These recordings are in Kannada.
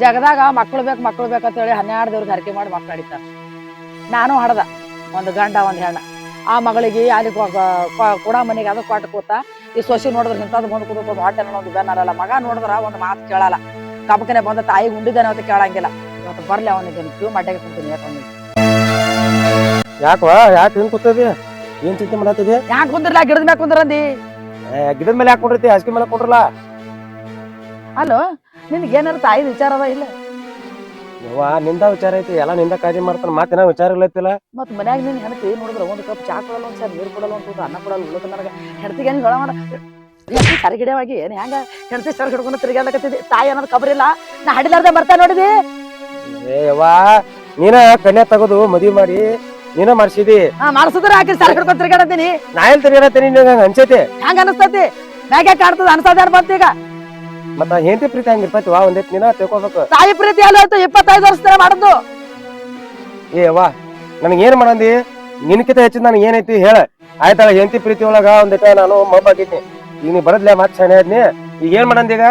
ಜಗದಾಗ ಮಕ್ಳು ಬೇಕಂತ ಹೇಳಿ 12 ದೇವ್ರಿಗೆ ಹರಕೆ ಮಾಡಿ ಮಕ್ಳು ಹಡಿತಾರ. ನಾನು ಹಡ್ದ ಒಂದು ಗಂಡ ಒಂದು ಹೆಣ್ಣ. ಆ ಮಗಳಿಗೆ ಅಲ್ಲಿ ಕೂಡ ಮನೆಗೆ ಅದು ಕೊಟ್ಟು ಕೂತ ಈ ಸೊಸಿ ನೋಡಿದ್ರೆ ಇಂಥದ್ದು ಬಂದು ಕೂತ ಹೊಟ್ಟೆ ಒಂದು ಬೆನ್ನರಲ್ಲ. ಮಗ ನೋಡಿದ್ರ ಒಂದು ಮಾತು ಕೇಳಲ್ಲ. ಕಬಕನೆ ಬಂದ ತಾಯಿಗೆ ಉಂಡಿದ್ದಾನೆ ಅಂತ ಕೇಳಂಗಿಲ್ಲ. ಇವತ್ತು ಬರ್ಲಿ ಅವನಿಗೆ ಕ್ಯೂ ಮಡ್ಡೆಗೆ ಕುಂತೀನಿ. ಯಾಕೆ ಹಿಂಗ್ ಕೂತದಿ? ಏನ್ ಚಿಂತೆ ಮಾಡತ್ತಿದಿ? ಯಾಕೆ ಕುಂದ್ರಲ್ಲ? ಗಿಡದ ಮ್ಯಾಗ ಕುಂದ್ರಂದಿ. ಗಿಡದ ಮೇಲೆ ಯಾಕೆ ಕುಂಡಿರ್ತಿ? ಹಾಸಿಗೆ ಮೇಲೆ ಕುಂಡ್ರಲ್ಲ. ಅಲ್ಲೋ ನಿನ್ಗೆ ಏನಾರ ತಾಯಿ ವಿಚಾರ ಅದ ಇಲ್ಲ? ಯವ್ವ ನಿಂದ ವಿಚಾರ ಐತಿ, ಎಲ್ಲ ನಿಂದ ಕಾಳಜಿ ಮಾಡ್ತಾನ. ಮಾತೇನ ವಿಚಾರ ಇಲ್ಲತ್ತಿಲ್ಲ. ಮತ್ ಮನ್ಯಾಗ ನೀನ್ ಹೆಣ್ತಿ ನೋಡಿದ್ರ ಒಂದು ಕಪ್ ಚಾ ಕೊಡಲ್ಲ, ಒಂದ್ಸರಿ ನೀರು ಕೊಡಲ್ಲ, ಒಂದು ಅನ್ನ ಕೊಡಲ್ಲ. ಉಳ್ಳದ ನನಗ ಹೆಣ್ತಿಗೆ ಏನ್ ಮಾಡ ಸರಿಗಿಡವಾಗಿ ಏನ್ ಹೆಂಗ ಹೆಣ್ತಿ ಸರ್ ಹಿಡ್ಕೊಂಡು ತಿರ್ಗಾಡಕತ್ತಿದ್ದಿ. ತಾಯಿ ಅನ್ನೋದು ಖಬರ್ ಇಲ್ಲ. ನಾ ಹಡಿಲಾರ್ದೆ ಬರ್ತಾ ನೋಡಿದಿ. ಯವ್ವ ನೀನ ಕನ್ಯಾ ತಗದು ಮದ್ವಿ ಮಾಡಿ ನೀನ ಮಾಡ್ಸಿದಿ. ಮಾಡ್ಸಿದ್ರ ಹಾಕಿ ಸರ್ ಹಿಡ್ಕೊಂಡು ತಿರ್ಗಾಡತ್ತೀನಿ. ನಾ ಎಲ್ಲಿ ತಿರ್ಗಾಡತ್ತೀನಿ? ನಿನಗೆ ಅನ್ಸೈತಿ? ಹೆಂಗ ಅನಸ್ತತಿ? ಮ್ಯಾಗೆ ಕಾಡ್ತದ ಅನ್ಸದ ಬಂತ ಈಗ. ಮತ್ತ ಹೆಂಡತಿ ಪ್ರೀತಿ ಹಂಗಿರ್ತೈತಿ ವಾ, ಒಂದೈತಿ ನೀನ ತಿಳ್ಕೊಬೇಕು. ತಾಯಿ ಪ್ರೀತಿ ಎಲ್ಲ ಆಯ್ತು 25 ವರ್ಷ ಮಾಡುದು. ಯವ್ವ ನನಗೆ ಏನ್ ಮಾಡಂದಿ? ನಿನ್ಕಿತ ಹೆಚ್ಚಿದ ನನಗೆ ಏನೈತಿ ಹೇಳ. ಆಯ್ತಲ್ಲ ಹೆಂಡತಿ ಪ್ರೀತಿ ಒಳಗ ಒಂದಿಟ ನಾನು ಮಬ್ಬಾಗಿದ್ನಿ. ಈಗ ನೀ ಬರದ್ಲೆ ಮತ್ ಶಾಣೆ ಆದ್ನಿ. ಈಗ ಏನ್ ಮಾಡಂದಿ? ಈಗ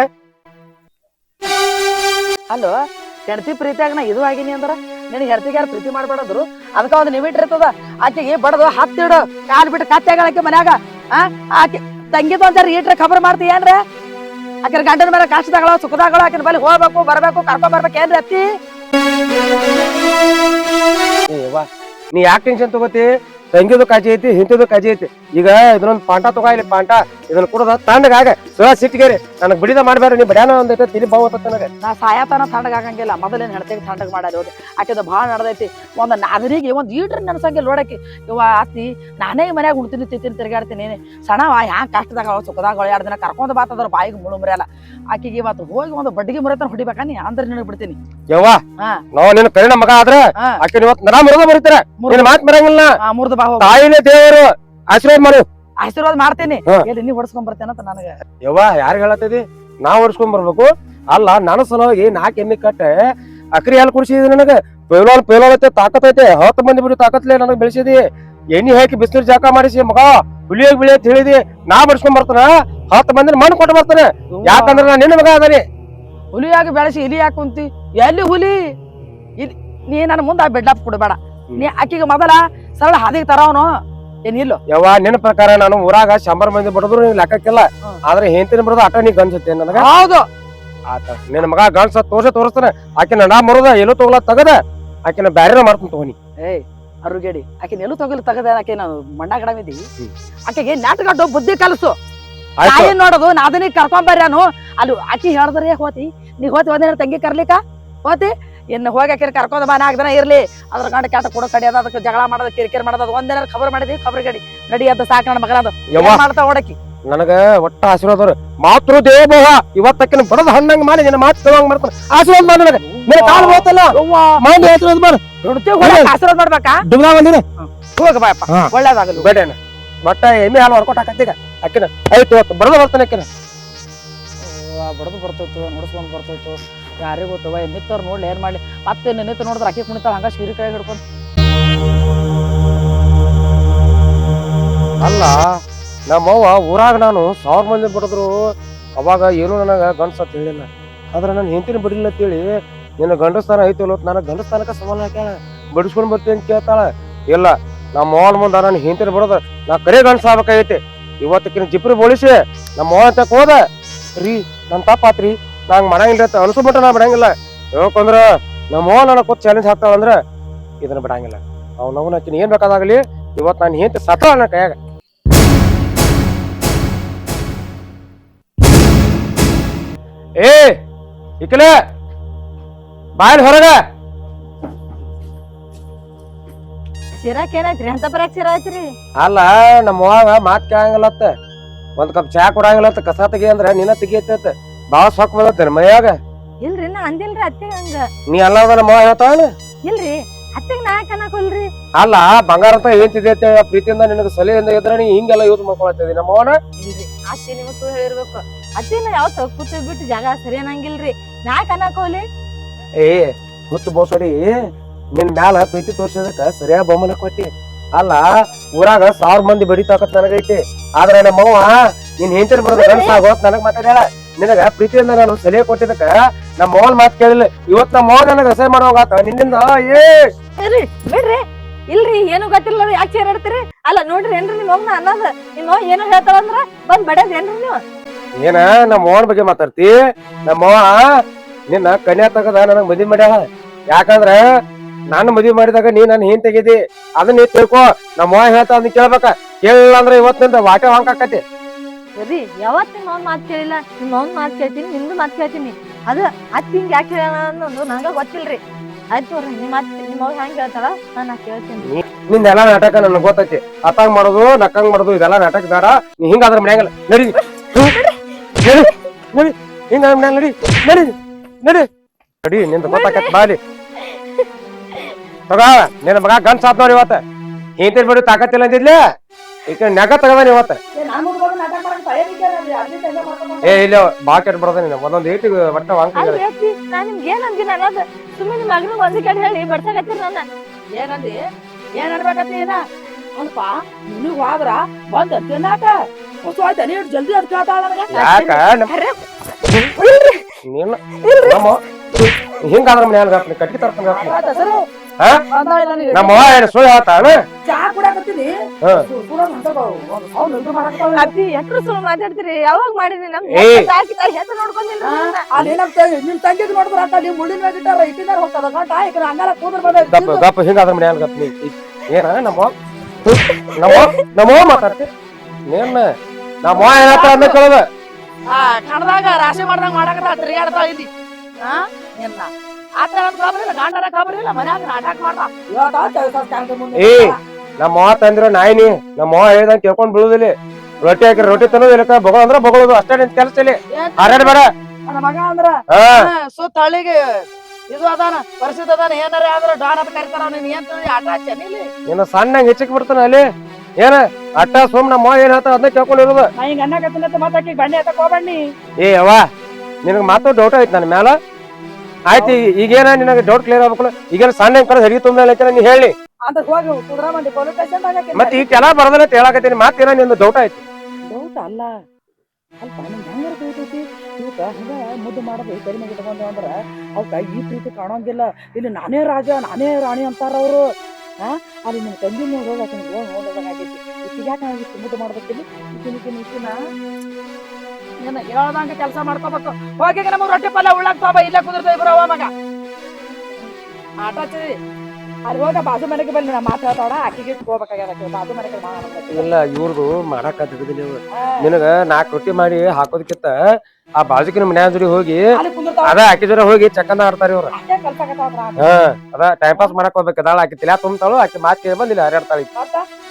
ಅಲ್ಲೋ ಹೆಣ್ತಿ ಪ್ರೀತಿಯಾಗ ನಾ ಇದು ಆಗಿನಿ ಅಂದ್ರ ನಿನಗೆ ಹೆಣ್ತಿಗೆ ಯಾರು ಪ್ರೀತಿ ಮಾಡ್ಬೇಡದ್ರು. ಅದಕ್ಕ ಒಂದು ನಿಮಿಟ್ ಇರ್ತದ. ಆಕೆಗೆ ಬಡದು ಹತ್ತಿಡು ಕಾಲ್ ಬಿಟ್ಟು ಕತ್ತೆಗಳ ಆಕೆ ಮನ್ಯಾಗ. ಆಕೆ ತಂಗಿದ ಒಂದ್ಸರಿ ಈಟ್ರೆ ಖಬರ್ ಮಾಡ್ತಿ ಏನ್ರ? ಆಕೆ ಗಂಡನ ಮೇಲೆ ಕಷ್ಟದಾಗಳ ಸುಖದಾಗಳ ಆಕಿನ ಬಳಿ ಹೋಗ್ಬೇಕು ಬರ್ಬೇಕು ಕರ್ಕೊಂಡ್ ಬರ್ಬೇಕು ಏನ್ರಿ ಅತ್ತಿ? ಯವ್ವ ನೀ ಯಾಕೆ ಟೆನ್ಷನ್ ತಗೋತಿ? ತಂಗಿದು ಕಾಜಿ ಐತಿ, ಹಿಂತಿದು ಕಾಜಿ ಐತಿ. ಈಗ ಇದನ್ನೊಂದು ಪಾಂಟ ತಗೋ, ಇಲ್ಲಿ ಪಾಂಟ ಇದನ್ನ ಕುಡದ ತಣ್ಣಗಾಗ ಸುಳ ಸಿಟ್ಟಿಗೆರಿ ನನಗ್ ಬಿಡಿದ ಮಾಡ್ಬೇಡ. ನೀ ಬಡ್ಯಾನ ಒಂದೈತೆ ತಿಳಿ ಬಾವತ್ತ ನನಗೆ. ನಾ ಸಾಯತನ ತಣ್ಣಗ ಆಗಂಗಿಲ್ಲ. ಮೊದಲೇನ್ ಹೆಣ್ತಿಗೆ ತಣ್ಣಗ್ ಮಾಡಾರಿ ಹೋಗಿ ಆಕೆದು ಭಾಳ ನಡ್ದೈತಿ. ಒಂದು ನಾದರಿಗೆ ಒಂದು ಈಟ್ರ ನೆನಸಂಗಿಲ್ಲ ನೋಡಕ್ಕೆ. ಇವ ಅತ್ತಿ ನಾನೇ ಮನ್ಯಾಗ ಉಣ್ತೀನಿ ತಿಂತೀನಿ ತಿರ್ಗಾಡ್ತೀನಿ. ಸಣ್ಣವ ಹ್ಯಾಂಗ ಕಷ್ಟದಾಗ ಸುಖದಾಗ 2 ದಿನ ಕರ್ಕೊಂಡ್ ಬಾತದ್ರ ಬಾಯಿಗೆ ಮುಳುಮ್ರಲ್ಲ. ಆಕೆಗೆ ಇವತ್ತು ಹೋಗಿ ಒಂದು ಬಡ್ಡಿಗೆ ಮುರತನ ಹೊಡಿಬೇಕಾ ನೀ ಅಂದ್ರೆ ನಿನಗ್ ಬಿಡ್ತೀನಿ. ಯವ್ವ ನಾವ್ ನಿನ್ನ ಕರಿನ ಮಗ ಆದ್ರ ಆಕೆ ಇವತ್ತು ನರ ಮುರಿದ ಬರೀತಾರ. ನಿನ್ನ ಮಾತ್ ಬರಂಗಿಲ್ಲ. ಮುರಿದ ಬಾ ತಾಯಿನೇ ದೇವರು ಆಶೀರ್ವಾದ ಮಾಡು. ಆಶೀರ್ವಾದ ಮಾಡ್ತೀನಿ. ಎಲ್ಲಿ ನೀ ಹೊಡ್ಸ್ಕೊಂಡ್ ಬರ್ತೇನ ಅಂತ ನನಗೆ. ಯವ್ವ ಯಾರಿಗ ಹೇಳತ್ತಿದಿ? ನಾವ್ ಹೊಡ್ಸ್ಕೊಂಡ್ ಬರ್ಬೇಕು. ಅಲ್ಲ ನನ್ನ ಸಲುವಾಗಿ 4 ಎಮ್ಮಿ ಕಟ್ಟೆ ಅಕ್ರಿ ಹಾಲು ಕುಡಿಸಿದಿ. ನನಗೆ ಪೇಲೋಲ್ ಐತೆ, ತಾಕತ್ ಐತೆ. 10 ಮಂದಿ ಬಿಡು ತಾಕತ್ಲೆ ನನಗೆ ಬೆಳೆಸಿದಿ. ಎಣ್ಣೆ ಹಾಕಿ ಬಿಸಿಲು ಜಾಕ ಮಾಡಿಸಿ ಮಗ ಹುಲಿಯಾಗಿ ಬಿಳಿ ಅಂತ ಹೇಳಿದಿ. ನಾ ಬಡ್ಸ್ಕೊಂಡ್ ಬರ್ತಾನ 10 ಮಂದಿನ ಮಣ್ಣು ಕೊಟ್ಟು ಬರ್ತಾನೆ. ಯಾಕಂದ್ರ ನಾ ನಿನ್ನ ಮಗ ಅದನಿ. ಹುಲಿಯಾಗಿ ಬೆಳೆಸಿ ಇಲಿ ಯಾಕೆ ಕುಂತಿ? ಎಲ್ಲಿ ಹುಲಿ? ನೀ ನನ್ನ ಮುಂದೆ ಆ ಬೆಡ್ಡಾಪ್ ಕೊಡಬೇಡ. ನೀ ಆಕಿಗೆ ಮೊದಲ ಸರಳ ಹಾದಿಗೆ ತರವನು ಏನಿಲ್ಲ. ಯವ್ವ ನಿನ್ನ ಪ್ರಕಾರ ನಾನು ಊರಾಗ 100 ಮಂದಿ ಬಡದ್ರು ನೀನ್ ಲೆಕ್ಕಕ್ಕಿಲ್ಲ. ಆದ್ರೆ ಹೆಂತಿನ ಬರೋದು ಅಟ ನೀ ಗನ್ಸುತ್ತೆ ನನಗ. ಹೌದು ಆತ ನಿನ್ನ ಮಗ ಗನ್ಸ ತೋರಿಸ್ತಾನೆ. ಆಕಿನ ನಾ ಮರುದ ಎಲ್ಲೂ ತಗೊಳ ತಗದ ಆಕಿನ ಬ್ಯಾರೆ ಮಾಡ್ತೀನಿ ತಗೋನಿ. ಏಯ್ ಅರುಗೇಡಿ ಆಕಿನ ಎಲ್ಲೂ ತಗೊಲಿ ತಗದ. ಆಕೆ ನಾನು ಮಣ್ಣ ಗಡಮಿದ್ದಿ. ಆಕೆಗೆ ನಾಟಕ ಬುದ್ಧಿ ಕಲಸು. ತಾಯಿ ನೋಡೋದು ನಾದನಿ ಕರ್ಕೊಂಡ್ ಬರ್ಯಾನು. ಅಲ್ಲಿ ಆಕಿ ಹೇಳ್ದ್ರೆ ಹೋತಿ ನೀ ಹೋತಿ ಒಂದ್ ತಂಗಿ ಕರ್ಲಿಕ್ಕ ಹೋತಿ. ಇನ್ನು ಹೋಗಿ ಆಕೆ ಕರ್ಕೊಂಡ್ ಬಾ 4 ದಿನ ಇರ್ಲಿ. ಅದ್ರ ಗಂಡ ಕ್ಯಾಟ ಕೊಡೋ ಕಡಿಯೋದ, ಅದಕ್ಕೆ ಜಗಳ ಮಾಡೋದು, ಕಿರಿಕಿರಿ ಮಾಡೋದು. ಒಂದಿನ ಖಬರ್ ಮಾಡಿದ್ವಿ. ಖಬರ್ ಗಡಿ ನಡಿ ಅದ ಸಾಕ ನನ್ನ ಮಗನದು ಮಾಡ್ತಾ ಓಡಕಿ. ನನಗ ಒಟ್ಟ ಆಶೀರ್ವಾದ ಮಾತೃ ದೇವೋಭವ. ಇವತ್ತಕ್ಕಿನ ಬಡದ ಹಣ್ಣಂಗ್ ಮಾಡಿ ನಿನ್ನ ಮಾತು ತಗೋಂಗ್ ಮಾಡ್ತಾನೆ. ಆಶೀರ್ವಾದ ಮಾಡಿ ನನಗೆ. ನಿನ್ನ ಕಾಲು ಹೋತಲ್ಲ ಮಾಡಿ ಆಶೀರ್ವಾದ ಮಾಡು. ಆಶೀರ್ವಾದ ಮಾಡ್ಬೇಕಾ? ಡುಬ್ಲಾ ಬಂದಿನ ಹೋಗ ಬಾಯಪ್ಪ ಒಳ್ಳೇದಾಗಲು. ಬೇಡೇನ ಬಟ್ಟ ಎಮ್ಮೆ ಹಾಲು ಹೊರ್ಕೊಟ್ ಹಾಕತ್ತೀಗ ಅಕ್ಕಿನ ಆಯ್ತು ಬಡದ ಬರ್ತಾನೆ. ಅಕ್ಕಿನ ಬಡದು ಬರ್ತೈತು, ನೋಡ್ಸ್ಕೊಂಡ್ ಬರ್ತೈತು. ಯಾರಿಗೂ ಗೊತ್ತವ ನಿತ್ತವ್ರು ನೋಡ್ಲಿ ಏನ್ ಮಾಡ್ಲಿ. ಮತ್ತೆ ನಿಂತು ನೋಡಿದ್ರೆ ಅಕ್ಕಿ ಕುಣಿತಾವ ಹಂಗ ಸೀರೆ ಕೈ ಹಿಡ್ಕೊಂಡು. ಅಲ್ಲ ನಮ್ಮವ್ವ ಊರಾಗ ನಾನು 1000 ಮಂದಿ ಬಡದ್ರು ಅವಾಗ ಏನು ನನಗ ಗಂಡಸತ್ ಹೇಳಿಲ್ಲ. ಆದ್ರೆ ನಾನು ಹೆಂಡತಿನ ಬಿಡಿಲ್ಲ ಅಂತೇಳಿ ನಿನ್ನ ಗಂಡಸ್ಥಾನ ಐತಿಲ್ಲ ನನಗೆ ಗಂಡಸ್ಥಾನಕ್ಕೆ ಸವಾಲ್ ಹಾಕ್ಯಾಳ. ಬಡಿಸ್ಕೊಂಡ್ ಬರ್ತೀನಿ ಅಂತ ಕೇಳ್ತಾಳ. ಇಲ್ಲ ನಮ್ಮ ಅವ್ವನ ಮುಂದೆ ನಾನು ಹೆಂಡತಿನ ಬಿಡೋದ ನಾ ಕರೆ ಗಂಡಸ ಆಗ್ಬೇಕಾಗೈತಿ. ಇವತ್ತಕ್ಕಿನ ಜಿಪ್ರಿ ಬೋಳಿಸಿ ನಮ್ಮ ಅವ್ವ ಅಂತ ಹೋದ ರೀ ನನ್ ತಪ್ಪಾತ್ರಿ ನಂಗ್ ಮಾಡಂಗಿಲ್ಲ ಅಂತ ಅನ್ಸ್ಬಿಟ್ಟ ನಾ ಬಿಡಂಗಿಲ್ಲ. ಯಾಕಂದ್ರ ನಮ್ಮ ಅವ್ವ ನನಗೆ ಕೊಟ್ಟು ಚಾಲೆಂಜ್ ಹಾಕ್ತಾಳಂದ್ರ ಇದನ್ನ ಬಿಡಂಗಿಲ್ಲ. ಅವ್ನವ್ನ ಆಕಿನ ಏನ್ ಬೇಕಾದಾಗಲಿ ಇವತ್ತು ನಾನು ಹೆಂಡತಿ ಸತ್ತ ನನ್ನ ಕೈಯಾಗ. ಏ ಇಕಲೆ ಬಾಯ್ ಹೊರಗ. ಶಿರಾಕ್ ಏನಾಯ್ತ್ರಿ? ಅಂತ ಬರಾಕ್ ಶಿರಾ ಆಯ್ತ್ರಿ? ಅಲ್ಲ ನಮ್ಮ ಅವ್ವಾಗ ಮಾತ್ ಕೇಳಂಗಿಲ್ಲತ್ತ. 1 ಕಪ್ ಚಾ ಕೊಡಂಗಿಲ್ಲತ್ತ. ಕಸ ತೆಗಿ ಅಂದ್ರ ನಿನ್ನ ತೆಗಿಯತ್ತ. ಬಾಳ ಸೊಕ್ ಬಂದತ್ತೇನ ಮೈಯಾಗ? ಇಲ್ರಿ ನಾ ಅಂದಿಲ್ರಿ ಅತ್ತೆಗ ಹಂಗ. ನೀ ಅಲ್ಲದ ನಮ್ಮ ಅವ್ವ ಹೇಳ್ತಾಳ? ಇಲ್ರಿ ಅತ್ತೆಗ ನಾ ಕನ್ನಕೊಲ್ರಿ. ಅಲ್ಲ ಬಂಗಾರ ಅಂತ ಏನ್ತಿದೆ ಪ್ರೀತಿಯಿಂದ ನಿನಗೆ ಸಲಹೆಯಿಂದ ಇದ್ರ ನೀ ಹಿಂಗೆಲ್ಲ ಯೂಸ್ ಮಾಡ್ಕೊಳತ್ತಿದಿ ನಮ್ಮ ಅವನ? ಇಲ್ರಿ ಅತ್ತೆ ನಿಮಗ್ ಸುಳ್ಳು ಹೇಳಿರ್ಬೇಕು. ಅತ್ತೆನ ಯಾವ ಕೂತ್ ಬಿಟ್ಟು ಜಾಗ ಸರಿ ಅನ್ನಂಗಿಲ್ರಿ. ನಾ ಕನ್ನಕೋಲಿ. ಏ ಹುತ್ತು ಬೋಸಡಿ ನಿನ್ ಮ್ಯಾಲ ಪ್ರೀತಿ ತೋರ್ಸೋದಕ್ಕ ಸರಿಯಾಗಿ ಬಹುಮಾನ ಕೊಟ್ಟಿ. ಅಲ್ಲ ಊರಾಗ 1000 ಮಂದಿ ಬಡಿತಾಕತ್ ನನಗೈತಿ. ಆದ್ರೆ ನಮ್ಮವ್ವ ನಿನ್ ಹೆಂಡತಿ ಬರೋದು ಗಂಡಸ ಆಗೋತ್ ನನಗ್ ಮಾತಾಡ್ಯಾಳ. ನಿನಗ ಪ್ರೀತಿಯಿಂದ ನಾನು ಸಲಹೆ ಕೊಟ್ಟಿದ್ದಕ್ಕ ನಮ್ಮ ಮೋಲ್ ಮಾತು ಕೇಳಿಲ್ಲ. ಇವತ್ ನಮ್ಮ ಮೋಲ್ ನನಗ ಅಸಹ್ಯ ಮಾಡೋಂಗಾತ ನಿನ್ನಿಂದ. ಇಲ್ರಿ ಬಿಡ್ರಿ, ಇಲ್ರಿ ಏನು ಗೊತ್ತಿಲ್ಲ ಯಾಕೆ ಚೇರಾಡ್ತೀರಿ? ಅಲ್ಲ ನೋಡ್ರಿ ಏನ್ರಿ ನಿಮ್ಮ ಅವ್ನ ಅನ್ನೋದ್, ನಿಮ್ಮ ಅವ್ವ ಏನೋ ಹೇಳ್ತಾಳಂದ್ರ ಬಂದ್ ಬಡ್ಯಾದ ಏನ್ರಿ ನೀವು? ಏನ ನಮ್ಮ ಮೋಹನ್ ಬಗ್ಗೆ ಮಾತಾಡ್ತಿ? ನಮ್ಮ ನಿನ್ನ ಕನ್ಯಾ ತಗದ ನನಗ್ ಮದ್ವಿ ಮಾಡ್ಯಾಳ. ಯಾಕಂದ್ರ ನಾನು ಮದ್ವಿ ಮಾಡಿದಾಗ ನೀ ನನ್ನ ಹಿಂದ್ ತೆಗಿದಿ. ಅದನ್ನ ನೀ ತಿಳ್ಕೊ. ನಮ್ಮ ಮೋಹ ಹೇಳ್ತಾ ಅದನ್ನ ಕೇಳ್ಬೇಕ. ಕೇಳಿಲ್ಲ ಅಂದ್ರ ಇವತ್ತಿನಿಂದ ವಾಟೆ ಹಾಕಾಕತಿ. ಸರಿ, ಯಾವತ್ ನಿಮ್ಮ ಅವ್ನ ಮಾತು ಕೇಳಿಲ್ಲ, ನಿಮ್ಮ ಅವ್ನ ಮಾತು ಕೇಳ್ತೀನಿ, ನಿಮ್ದು ಮಾತು ಕೇಳ್ತೀನಿ. ಅದ ಅತ್ತಿ ಹಿಂಗ್ ಯಾಕೆ ಹೇಳ ಅನ್ನೋದು ನಂಗ ಗೊತ್ತಿಲ್ರಿ. ಆಯ್ತು ನೋಡ್ರಿ, ನಿಮ್ಮ ಅವ್ವ ಹೆಂಗ್ ಹೇಳ್ತಾಳ ನಾನ್ ಕೇಳ್ತೀನಿ. ನಿಂದೆಲ್ಲಾ ನಾಟಕ ನನಗ್ ಗೊತ್ತೈತಿ. ಅತ್ತಾಂಗ್ ಮಾಡೋದು ನಕ್ಕಂಗ್ ಮಾಡೋದು ಇದೆಲ್ಲಾ ನಾಟಕ ಬೇಡ. ನೀ ಹಿಂಗಾದ್ರ ಮನ್ಯಾಗಲ್ಲ ನಡಿ ನಡಿ ನಡಿ ಹಿಂಗಾದ್ರ ಮನ್ಯಾಗ ನಡಿ ನಡಿ ನಡಿ ನಡಿ ನಿಂದ ಗೊತ್ತಾಕತ್ ಬಾಲಿ ತಗ. ನಿನ್ನ ಮಗ ಗಂಡ್ಸ್ ಆತ್ ನೋಡಿ ಇವತ್ತ. ಹಿಂತಿರ್ ಬಿಡು ತಾಕತ್ತಿಲ್ಲ ಅಂದಿದ್ಲೆ ಈಗ ನೆಗ ತಗದಾನ ಇವತ್ತ. ಏ ಇಲ್ಲ ಬಾ ಕೆಟ್ಟ ಬಿಡದ ನೀನು ಒಂದೊಂದ್ ಏಟಿಗೆ ಒಟ್ಟ ವಾಂಕ. ನಾನ್ ನಿಮ್ಗೆ ಏನ್ ಅಂದಿನ ಅನ್ನೋದು ಸುಮ್ಮನೆ ಮಗನ ಒಂದ್ ಕಡೆ ಹೇಳಿ ಬಡ್ಸಾಕತ್ತೀರಿ ನನ್ನ. ಏನಂದಿ? ಏನ್ ಅನ್ಬೇಕಂತ ಏನ ಅಲ್ಪ ನಿನಗ್ ಹೋದ್ರ ಬಂದ್ ತಿನ್ನಾಕ ಹೊಸ ಆಯ್ತ ನೀ ಜಲ್ದಿ ಅದ್ ಕೇಳ್ತಾಳ ಯಾಕ ನೀನು ಹಿಂಗಾದ್ರ ಮನ್ಯಾಗ ಕಟ್ಟಿ ತರ್ಕೊಂಡ್ ನಮ್ಮ ಏನ್ ಸುಳ್ಳು ಹೇಳ್ತಾಳ? ಚಾ ಕುಡಾಕತ್ತೀನಿ ಅತ್ತಿ ಎಷ್ಟ್ರು ಸುಳ್ಳು ಮಾತಾಡ್ತೀರಿ? ಯಾವಾಗ ಮಾಡಿದ್ರಿ? ನಮ್ ನೋಡ್ಕೊಂಡಿಲ್ಲ. ಅಲ್ಲಿ ನಿಮ್ ತಂಗಿದ್ ನೋಡಿದ್ರ ಅಂತ ನೀವು ಮುಳ್ಳಿನ ಮ್ಯಾಗ ಇಟ್ಟಾರ ಇಟ್ಟಿದಾರ ಹೋಗ್ತದ ಗಂಟ ಈಗ ಹಂಗಾರ ಕೂದ್ರ ಬಂದ ಗಪ್ಪ ಹಿಂಗಾದ್ರ ಮನ್ಯಾಗ ಗಪ್ಪ. ಏನ ನಮ್ಮ ಮಾತಾಡ್ತಿ ನೀನ್ ನಮ್ಮ ಏನತ್ತ ಅಂದ ಕೇಳದ ಕಣದಾಗ ರಾಶಿ ಮಾಡ್ದಂಗ ಮಾಡಾಕತ್ತ ತಿರುಗಾಡ್ತಾವ ಇಲ್ಲಿ. ನಿನ್ನ ಆತರ ಖಬರಿಲ್ಲ, ಗಾಂಡರ ಖಬರಿಲ್ಲ, ಮನ್ಯಾಗ ನಾಟಕ ಮಾಡ್ದ. ಏ ನಮ್ಮ ತಂದ್ರ ನಾಯಿನಿ. ನಮ್ಮ ಹೇಳ್ದಂಗ ಕೇಳ್ಕೊಂಡ್ ಬೀಳುದಿಲ್ಲ. ರೊಟ್ಟಿ ಹಾಕಿ ರೊಟ್ಟಿ ತನ್ನೋದು ಇಲ್ಲಕ ಬಗಳು ಅಂದ್ರ ಬಗಳೋದು ಅಷ್ಟೇ ನಿನ್ ಕೆಲಸ ಇಲ್ಲಿ. ಹಾರಾಡ ಬೇಡ. ನನ್ನ ಮಗ ಅಂದ್ರ ಸುತ್ತ ಹಳ್ಳಿಗೆ ಇದು ಅದಾನ ಪರಿಸ್ಥಿತಿ ಅದಾನ. ಏನಾರ ಆದ್ರ ಡಾನ್ ಅಂತ ಕರಿತಾರ. ನೀನ್ ಏನ್ ತಿಳಿದಿ ಆಟ ಹಚ್ಚೇನಿ ಇಲ್ಲಿ? ಇನ್ನು ಸಣ್ಣ ಹೆಚ್ಚಿಗೆ ಬಿಡ್ತಾನ ಅಲ್ಲಿ. ಏನ ಅಟ್ಟ ಸುಮ್ ನಮ್ಮ ಏನ್ ಹೇಳ್ತಾರ ಅದನ್ನ ಕೇಳ್ಕೊಂಡಿರೋದು. ನಾ ಹಿಂಗ ಅನ್ನಕತ್ತಿನ ಮಾತಾಕಿ ಬಣ್ಣೆ ಎತ್ತಕ್ ಹೋಗ್ಬಣ್ಣಿ. ಏ ಅವ್ವ ನಿನಗ್ ಮಾತು ಡೌಟ್ ಐತಿ ನನ್ನ ಮ್ಯಾಲ. ಆಯ್ತು ಈಗೇನ ನಿನಗೆ ಡೌಟ್ ಕ್ಲಿಯರ್ ಆಗ್ಬೇಕಲ್ಲ. ಈಗೇನ ಸಣ್ಣ ಕಡೆ ಸರಿ ತುಂಬ ನೀ ಹೇಳಿ ಅಂತ ಹೋಗಿ ಕುದ್ರಾಮಂಡಿ ಪೊಲೀಸ್ ಸ್ಟೇಷನ್ ಮತ್ತೆ ಈಗ ಕೆಲ ಬರದಲ್ಲ ಹೇಳಾಕತ್ತೀನಿ. ಮಾತೇನ ನಿಂದು ಡೌಟ್ ಐತಿ? ಡೌಟ್ ಅಲ್ಲ ಅಲ್ಪ ನಿಮ್ಗೆ ಹೆಂಗಾರ ತಿಳಿತೈತಿ ಇವತ್ತ ಹಂಗ ಮುದ್ದು ಮಾಡೋದು ಕಡಿಮೆ ಇಟ್ಕೊಂಡ್ರು ಅಂದ್ರ ಅವಕ್ಕ ಈ ಪ್ರೀತಿ ಕಾಣೋಂಗಿಲ್ಲ. ಇಲ್ಲಿ ನಾನೇ ರಾಜ ನಾನೇ ರಾಣಿ ಅಂತಾರ ಅವರು. ಅಲ್ಲಿ ನಿಮ್ ತಂಗಿ ನೋಡೋದು ಆಕಿನ ನೋಡೋದಾಗೈತಿ. ಈಗ ಯಾಕೆ ನಾವಿಷ್ಟು ಮುದ್ದು ಮಾಡ್ಬೇಕಿಲ್ಲಿ? ಈಕಿನ ಏನ ಹೇಳ್ದಂಗ ಕೆಲಸ ಮಾಡ್ಕೋಬೇಕು. ಹೋಗಿ ನಮಗ್ ರೊಟ್ಟಿ ಪಲ್ಯ ಉಳ್ಳಾಕ್ ತೋಬ ಇಲ್ಲೇ ಕುದುರ್ತ ಇಬ್ರು ಅವ ಮಗ ಆಟ ಹಚ್ಚಿದ್ರಿ. ಅಲ್ಲಿ ಹೋಗ ಬಾಜು ಮನೆಗೆ ಬಲ್ಲಿ ನಾ ಮಾತಾಡೋಣ. ಆಕಿಗೆ ಹೋಗ್ಬೇಕಾಗ್ಯದ ಬಾಜು ಮನೆಗೆ ಇಲ್ಲ ಇವ್ರದು ಮಾಡಾಕ ದಿಗದಿಲ್ಲ ಇವ್ರು. ನಿನಗ 4 ರೊಟ್ಟಿ ಮಾಡಿ ಹಾಕೋದಕ್ಕಿಂತ ಆ ಬಾಜುಕಿನ ಮನ್ಯಾಗ ಜೋಡಿ ಹೋಗಿ ಅದ ಆಕಿ ಜೋಡಿ ಹೋಗಿ ಚಕ್ಕಂದ ಆಡ್ತಾರ ಇವ್ರು. ಅದ ಟೈಮ್ ಪಾಸ್ ಮಾಡಕ್ ಹೋಗ್ಬೇಕು. ಅದಾಳ ಆಕಿ ತಿಳ್ಯಾ ತುಂಬ್ತಾಳು. ಆಕಿ ಮಾತ್ ಕೇಳಿ ಬಂದಿಲ್ಲ ಹರಿಯಾಡ್ತಾಳ.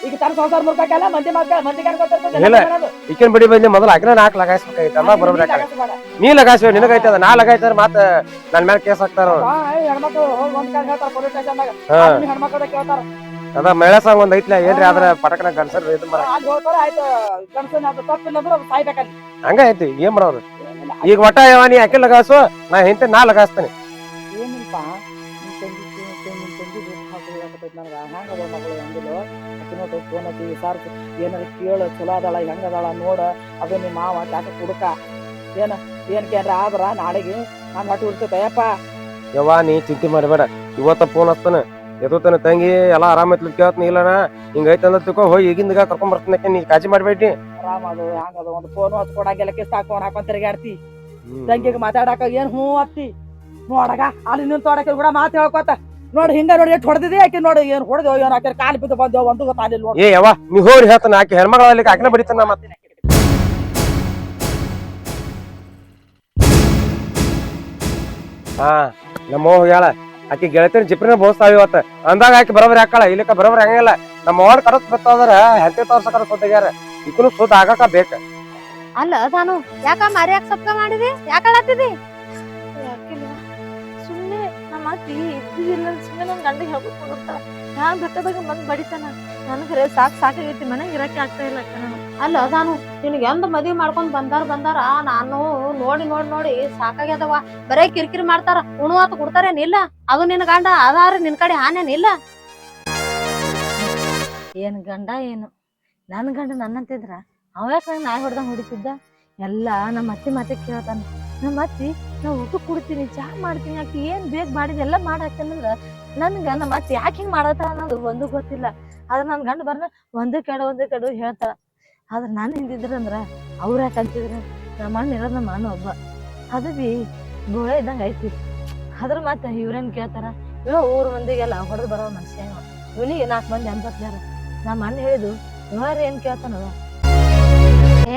ಈಗ ತರ ಸಂಸಾರ ಮುರ್ಕಾಕಲ್ಲ ಮಂದಿ ಮಂದಿ ಇಲ್ಲ ಈಕಿನ ಬಿಡಿ ಬಂದಿ ಮೊದಲು ಆಕಿನ 4 ಲಗಾಯಿಸ್ಬೇಕಾಯ್ತು. ಅಲ್ಲ ಬರೋಬ್ರಿ ನೀ ಲಗಾಯಿಸಿ ನಿನಗೈತದ. ನಾ ಲಗಾಯ್ತಾರ ಮಾತ ನನ್ ಮೇಲೆ ಕೇಸ್ ಹಾಕ್ತಾರ. ಹೆಣ್ಮಕ್ಳು ಒಂದ್ ಕಾಲ ಹೇಳ್ತಾರ ಪೊಲೀಸ್ ಸ್ಟೇಷನ್ದಾಗ. ಹೆಣ್ಮಕ್ಳ ಕೇಳ್ತಾರ ಅದ ಮಹಿಳಾ ಸಂಘ ಒಂದ್ ಐತ್ಲ ಏನ್ರಿ ಆದ್ರ ಪಟಕನ ಗಂಡಸರ್ ಇದು ಮಾಡ ಆಯ್ತು. ಗಂಡಸನ ತಪ್ಪಿಲ್ಲ ಅಂದ್ರೆ ಸಾಯ್ಬೇಕಲ್ಲಿ. ಹಂಗ ಐತಿ ಏನ್ ಮಾಡೋರು. ಈಗ ಒಟ್ಟ ನೀ ಆಕಿ ಲಗಾಸು ನಾ ಹಿಂತೆ ನಾ ಲಗಾಸ್ತೇನೆ. ಏನಿಲ್ಪ ನಿಮ್ ತಂಗಿ ನನಗ ಹೆಂಗದ ಮಗಳು ಹೆಂಗಿಲ್ಲ ಅಕ್ಕಿನೋಟ ಫೋನ್ ಹಚ್ಚಿ ವಿಚಾರಿಸಿ ಏನಾರ ಕೇಳ ಚಲೋ ಅದಾಳ ಹೆಂಗದಾಳ ನೋಡ. ಅದು ನಿಮ್ಮ ಮಾವ ಚಾಕ ಕುಡುಕ ಏನ್ಕೇನ್ರ ಆದ್ರ ನಾಳೆಗೆ ಹಂಗ ಹಟ್ಟು ಇರ್ತೈತಯ್ಯಪ್ಪ. ಯವ್ವ ನೀ ಚಿಂತೆ ಮಾಡಬೇಡ. ಇವತ್ತ ಫೋನ್ ಹಚ್ತಾನ ಎದೋತನ ತಂಗಿ ಎಲ್ಲಾ ಆರಾಮ ಐತ್ಲಿ ಕೇಳ್ತಾನ. ಇಲ್ಲನ ಹಿಂಗೈತ ಅಂದ ತಿಳ್ಕೊ ಹೋಗಿ ಈಗಿಂದ ಕರ್ಕೊಂಡ್ ಬರ್ತಾನಕ್ಕೆ ನೀ ಕಾಳಜಿ ಮಾಡ್ಬೇಡಿ. ಆರಾಮ ಅದು ಹಂಗದ ಒಂದು ಫೋನ್ ಹಚ್ಕೊಡಂಗೆಲ್ಲ ಕಿಸ್ ಹಾಕೊಂಡ್ ಹಾಕೊಂಡ್ ತಿರುಗಾಡ್ತಿ. ತಂಗಿಗೆ ಮಾತಾಡಕ ಏನ್ ಹೂ ಹತ್ತಿ ನೋಡಗ ಅಲ್ಲಿ ನಿನ್ ತೋಡಕ ಕೂಡ ಮಾತು ಹೇಳ್ಕೊತ ನೋಡಿ. ಹಿಂಗ ನೋಡಿ ಎಷ್ಟು ಹೊಡೆದಿದೆ ಆಕಿ ನೋಡಿ. ಏನ್ ಹೊಡೆದೇವ್ ಏನ್ ಹಾಕಿ ಕಾಲು ಬಿದ್ದು ಬಂದೇವ್ ಒಂದು ಗೊತ್ತಾಗಲಿಲ್ಲ ನೋಡಿ. ಏ ಯವ್ವ ನೀ ಹೋಗಿ ಹೇಳ್ತಾನ ಆಕಿ ಹೆಣ್ಮಗಳ ಆಕಿನ ಬಡಿತಾನ. ಮತ್ತೆ ಹಾ ನಮ್ಮ ಹೇಳ ಆಕಿ ಗೆಳತಿನ ಜಿಪ್ರಿನ ಬೋಸ್ತಾವ ಇವತ್ತ ಅಂದಾಗ ಆಕಿ ಬರೋಬ್ರಿ ಹಾಕಳ. ಇಲ್ಲಕ್ಕ ಬರೋಬ್ರಿ ಹಂಗಿಲ್ಲ. ನಮ್ಮ ಅವ್ನ ಕಡತ್ ಬರ್ತದ್ರ ಹೆಂಡತಿ ತೋರ್ಸಕರ ಸೋತಾಗ್ಯಾರ. ಈಕನು ಸೋತ ಆಗಾಕ ಬೇಕ. ಅಲ್ಲ ನಾನು ಯಾಕ ಮಾರ್ಯಾಕ ಸಪ್ಕ ಮಾಡಿದಿ? ಯಾಕಳತ್ತಿದಿ? ಸುಮ್ಮನೆ ನಮ್ಮ ಅತ್ತಿ ಇದ್ದಿಲ್ಲ ಸುಮ್ಮನೆ ನನ್ ಗಂಡಿಗೆ ಹೇಳ್ಕೊಂಡು ಹೋಗ್ತಾಳ. ಹ್ಯಾಂಗ ಬೇಕಾದಾಗ ಬಂದ್ ಬಡಿತಾನ. ನನಗರೆ ಸಾಕಾಗೈತಿ ಮನೆಗೆ ಇರಕ್ಕೆ ಆಗ್ತಾ ಇಲ್ಲ. ಅಲ್ಲ ನಾನು ನಿನಗೆ ಎಂದ ಮದ್ವಿ ಮಾಡ್ಕೊಂಡ್ ಬಂದಾರ ನಾನು ನೋಡಿ ಸಾಕಾಗ್ಯದವ. ಬರೇ ಕಿರಿಕಿರಿ ಮಾಡ್ತಾರ. ಉಣುವಾತ ಕೊಡ್ತಾರೇನಿಲ್ಲ. ಅದು ನಿನ್ ಗಂಡ ಅದಾರ ನಿನ್ ಕಡೆ ಹಾನೇನಿಲ್ಲ. ಏನ್ ಗಂಡ ಏನು ನನ್ ಗಂಡ ನನ್ನಂತಿದ್ರ ಅವ ಯಾಕ ನಾಯಿ ಹೊಡ್ದಂಗ್ ಹೊಡಿತಿದ್ದ? ಎಲ್ಲ ನಮ್ಮ ಅತ್ತಿ ಮಾತೆ ಕೇಳ್ತಾನ. ನಮ್ಮ ಅತ್ತಿ ನಾ ಊಟ ಕೊಡ್ತೀನಿ, ಚಹಾ ಮಾಡ್ತೀನಿ, ಆಕಿ ಏನ್ ಬೇಗ ಮಾಡಿದ ಎಲ್ಲ ಮಾಡಿ ಹಾಕ್ತಾನಂದ್ರ ನನ್ಗ ನಮ್ಮ ಅತ್ತಿ ಯಾಕೆ ಹಿಂಗ್ ಮಾಡತ್ತ ಅನ್ನೋದು ಒಂದು ಗೊತ್ತಿಲ್ಲ. ಆದ್ರ ನನ್ ಗಂಡ ಬರ್ನ ಒಂದೇ ಕಡು ಹೇಳ್ತಾಳ. ಆದ್ರ ನಾನು ಹಿಂದಿದ್ರಂದ್ರ ಅವ್ರ ಯಾಕೆ ಅಂತಿದ್ರ ನಮ್ಮ ಅಣ್ಣ ಇರೋದ್ ನಮ್ಮ ಅಣ್ಣ ಒಬ್ಬ, ಅದು ಬಿ ಗೋಳೆ ಇದ್ದಂಗ ಐತಿ. ಅದ್ರ ಮತ್ತೆ ಇವ್ರೇನ್ ಕೇಳ್ತಾರ, ಇವ ಊರ್ ಮಂದಿಗೆಲ್ಲ ಹೊಡೆದು ಬರೋ ಮನುಷ್ಯ ಇವನಿಗೆ 4 ಮಂದಿ ಅನ್ಸತ್ಲಾರ. ನಮ್ಮ ಅಣ್ಣ ಹೇಳಿದು ಇವ್ರ ಏನ್ ಕೇಳ್ತಾನವ.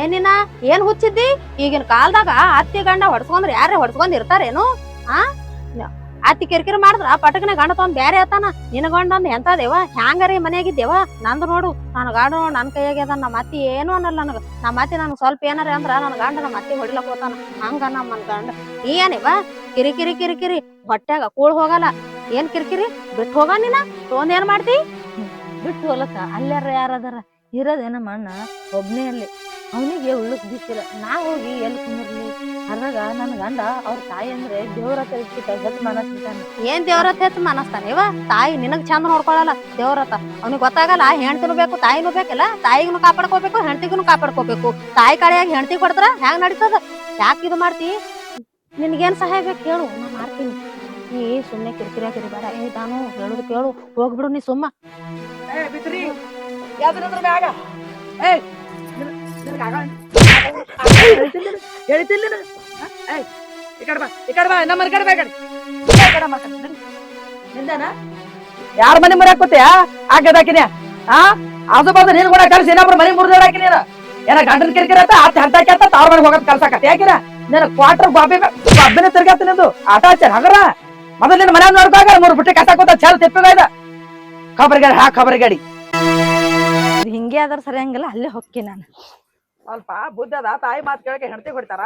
ಏನಿನ ಏನ್ ಹುಚ್ಚಿದ್ದಿ? ಈಗಿನ ಕಾಲದಾಗ ಅತ್ತಿ ಗಂಡ ಹೊಡ್ಸ್ಕೊಂಡ್ರ ಯಾರೇ ಹೊಡ್ಸ್ಕೊಂಡ್ ಇರ್ತಾರೇನು? ಅತ್ತಿ ಕಿರಿಕಿರಿ ಮಾಡಿದ್ರ ಪಟಕನ ಗಂಡ ತಗೊಂಡ್ ಬ್ಯಾರೆ ಆತಾನ. ನಿನ್ನ ಗಂಡ ಅಂದ್ ಎಂತದೇವ ಹ್ಯಾಂಗಾರಿ ಮನೆಯಾಗಿದ್ದೇವ? ನಂದು ನೋಡು ನನ್ ಗಂಡ ನನ್ ಕೈಯಾಗ್ಯದ. ನಮ್ಮ ಅತ್ತಿ ಏನು ಅನ್ನಲ್ಲ ನನಗ. ನಮ್ಮ ಅತ್ತಿ ನನ್ ಸ್ವಲ್ಪ ಏನಾರ ಅಂದ್ರ ನನ್ ಗಂಡ ನಮ್ಮ ಅತ್ತಿ ಹೊಡಿಲಕ್ ಹೋತಾನ. ಹಂಗ ನಮ್ಮ ಗಂಡ ನೀ ಏನಿವ ಕಿರಿಕಿರಿ ಕಿರಿಕಿರಿ ಹೊಟ್ಯಾಗ ಕೂಳ್ ಹೋಗಲ್ಲ. ಏನ್ ಕಿರಿಕಿರಿ ಬಿಟ್ಟು ಹೋಗ ನೀನ ತೊಗೊಂಡ್ ಏನ್ ಮಾಡ್ತಿ? ಬಿಟ್ಟು ಹೋಲಕ್ಕ ಅಲ್ಲಾರ ಯಾರದಾರ ಇರೋದೇ ನಮ್ಮ ಅಣ್ಣ ಒಬ್ನೇ ಅಲ್ಲಿ. ಅವನಿಗೆ ಉಳ್ಳಕ್ ದಿಕ್ಕಿಲ್ಲ. ನಾ ಹೋಗಿ ಎಲ್ಲಿ ಕುಂದಿರ್ಲಿ? ಅದ್ರಾಗ ನನ್ ಗಂಡ ಅವ್ರ ತಾಯಿ ಅಂದ್ರೆ ದೇವ್ರತ ಹೆಚ್ಚು ಮನಸ್ಬಿಟ್ಟಾನ. ಏನ್ ದೇವ್ರತ ಹೆಚ್ಚು ಮನಸ್ತಾನ ಇವ? ತಾಯಿ ನಿನಗ್ ಚಂದ ನೋಡ್ಕೊಳಲ್ಲ ದೇವ್ರತ. ಅವ್ನಿಗೆ ಗೊತ್ತಾಗಲ್ಲ ಹೆಣ್ತಿನೂ ಬೇಕು ತಾಯಿನೂ ಬೇಕಲ್ಲ. ತಾಯಿಗೂ ಕಾಪಾಡ್ಕೋಬೇಕು, ಹೆಣ್ತಿಗೂ ಕಾಪಾಡ್ಕೋಬೇಕು. ತಾಯಿ ಕಡೆಯಾಗಿ ಹೆಣ್ತಿ ಕೊಡ್ತಾರ ಹೆಂಗ್ ನಡೀತದ? ಯಾಕೆ ಇದು ಮಾಡ್ತಿ? ನಿನ್ಗೇನ್ ಸಹಾಯ ಬೇಕು ಹೇಳು, ನಾ ಮಾಡ್ತೀನಿ. ನೀ ಸುಮ್ನೆ ಕಿರಿಕಿರಿ ಕಿರಿಬೇಡ. ನಾನು ಹೇಳುದು ಕೇಳು, ಹೋಗ್ಬಿಡು ನೀ ಸುಮ್ಮ. ಯಾರ ಮನೆ ಮರಿ ಹಾಕೋತಿಯ ಆಗದಾಕಿನ ಆಜು ಬಾಜು ನೀನ್ ಕೂಡ ಕಲ್ಸಿ ಇನ್ನೊಬ್ರು ಮನೆ ಮುರಿದ ಹಾಕಿನ ಏನ ಗಂಡನ ಕಿರಿಕಿರಿ ಆತ ಹಂತಕ್ಕೆ ತಾವ್ರ ಮನೆಗೆ ಹೋಗತ್ ಕಲ್ಸಾಕತ್ತ ಯಾಕಿನ ನೀನ್ ಕ್ವಾರ್ಟರ್ ಬಾಬಿನ ತಿರ್ಗಾತ ನಿಂದು ಆಟ ಹಚ್ಚಾರ ಹಗರ ಮೊದಲು ನಿನ್ ಮನೆ ನೋಡ್ದಾಗ 3 ಬುಟ್ಟಿ ಕಸಾಕೋತ ಚಾಲ್ ತೆಪ್ಪಿಗಾಯ್ದ ಖಬರ್ ಗಾಡಿ ಹಿಂಗೆ ಆದ್ರ ಸರಿ ಹಂಗಿಲ್ಲ ಅಲ್ಲೇ ಹೊಕ್ಕಿ ನಾನು. ಸ್ವಲ್ಪ ಬುದ್ಧದ ತಾಯಿ ಮಾತು ಕೇಳಕ್ಕೆ ಹೆಣ್ತಿ ಕೊಡ್ತಾರ